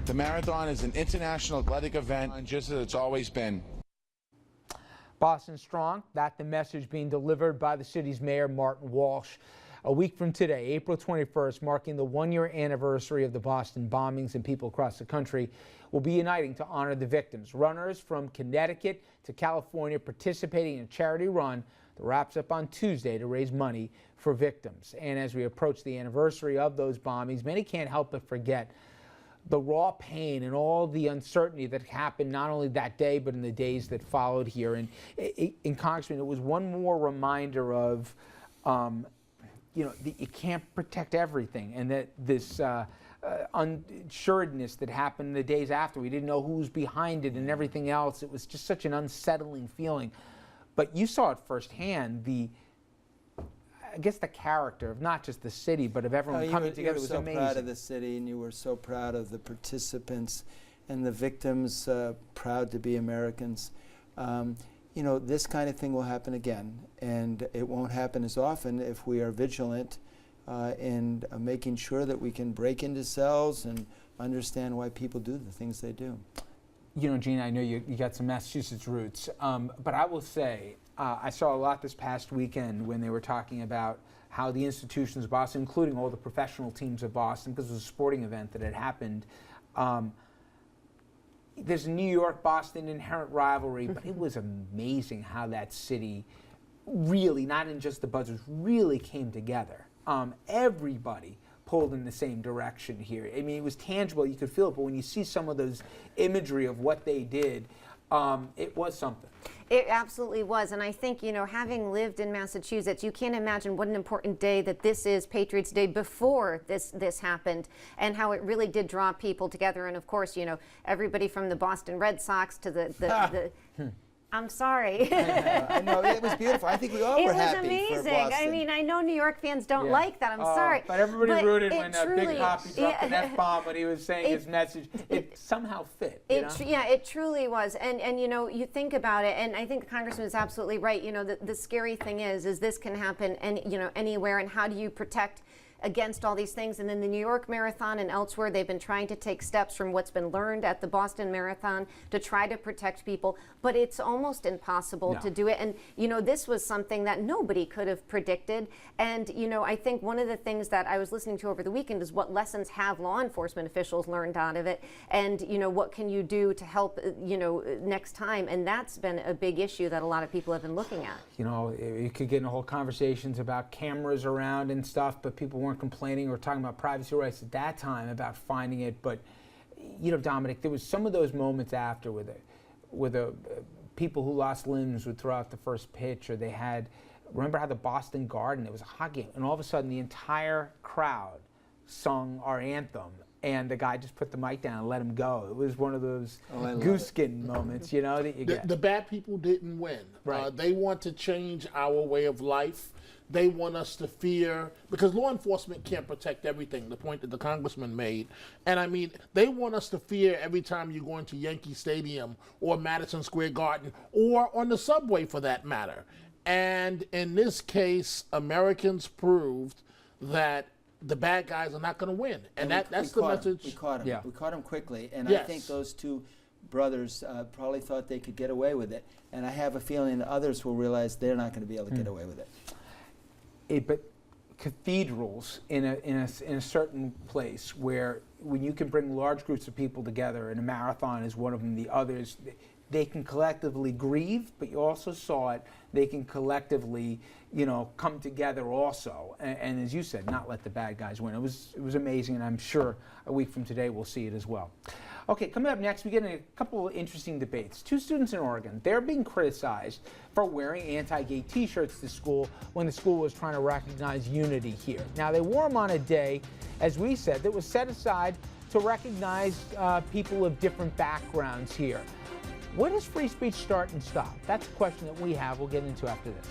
The marathon is an international athletic event, just as it's always been. Boston Strong, that's the message being delivered by the city's mayor, Martin Walsh. A week from today, April 21st, marking the one-year anniversary of the Boston bombings, and people across the country will be uniting to honor the victims. Runners from Connecticut to California participating in a charity run that wraps up on Tuesday to raise money for victims. And as we approach the anniversary of those bombings, many can't help but forget the raw pain and all the uncertainty that happened not only that day but in the days that followed here. And in Congressman, it was one more reminder of you can't protect everything, and that this unsuredness that happened the days after. We didn't know who was behind it and everything else. It was just such an unsettling feeling. But you saw it firsthand, I guess the character of not just the city, but of everyone coming together. It was amazing. You were so proud of the city, and you were so proud of the participants and the victims, proud to be Americans. You know, this kind of thing will happen again, and it won't happen as often if we are vigilant in making sure that we can break into cells and understand why people do the things they do. You know, Gina, I know you got some Massachusetts roots, but I will say, I saw a lot this past weekend when they were talking about how the institutions of Boston, including all the professional teams of Boston, because it was a sporting event that had happened, there's a New York-Boston inherent rivalry, but it was amazing how that city really, not in just the buzzers, really came together. Everybody pulled in the same direction here. I mean, it was tangible, you could feel it, but when you see some of those imagery of what they did, it was something. It absolutely was, and I think, you know, having lived in Massachusetts, you can't imagine what an important day that this is, Patriots Day, before this happened, and how it really did draw people together. And of course, you know, everybody from the Boston Red Sox to the I'm sorry. I know, it was beautiful. I think we all were happy. It was amazing. I mean, I know New York fans don't like that. I'm sorry. But everybody rooted when Big Papi dropped an F-bomb when he was saying his message. It somehow fit. Yeah, it truly was. And you know, you think about it, and I think the Congressman is absolutely right. You know, the scary thing is this can happen anywhere, and how do you protect against all these things? And then the New York Marathon and elsewhere, they've been trying to take steps from what's been learned at the Boston Marathon to try to protect people, but it's almost impossible to do it. And you know, this was something that nobody could have predicted. And you know, I think one of the things that I was listening to over the weekend is what lessons have law enforcement officials learned out of it, and you know, what can you do to help next time? And that's been a big issue that a lot of people have been looking at. You know, you could get into whole conversations about cameras around and stuff, but people weren't complaining or talking about privacy rights at that time about finding it. But you know, Dominic, there was some of those moments after where the people who lost limbs would throw out the first pitch, or they had, remember how the Boston Garden, it was a hockey game, and all of a sudden the entire crowd sung our anthem, and the guy just put the mic down and let him go. It was one of those goose-skin moments, you know, that you get. The bad people didn't win. Right. They want to change our way of life. They want us to fear, because law enforcement can't protect everything, the point that the congressman made. And I mean, they want us to fear every time you go into Yankee Stadium or Madison Square Garden or on the subway for that matter. And in this case, Americans proved that the bad guys are not going to win. And that's the message. We caught him. Yeah. We caught him quickly. And Yes. I think those two brothers probably thought they could get away with it. And I have a feeling others will realize they're not going to be able to get away with it. But cathedrals in a certain place where when you can bring large groups of people together, and a marathon is one of them, the others, they can collectively grieve, but you also saw it, they can collectively, you know, come together also. And as you said, not let the bad guys win. It was amazing, and I'm sure a week from today we'll see it as well. Okay, coming up next, we get a couple of interesting debates. Two students in Oregon, they're being criticized for wearing anti-gay t-shirts to school when the school was trying to recognize unity here. Now, they wore them on a day, as we said, that was set aside to recognize people of different backgrounds here. Where does free speech start and stop? That's a question that we have. We'll get into after this.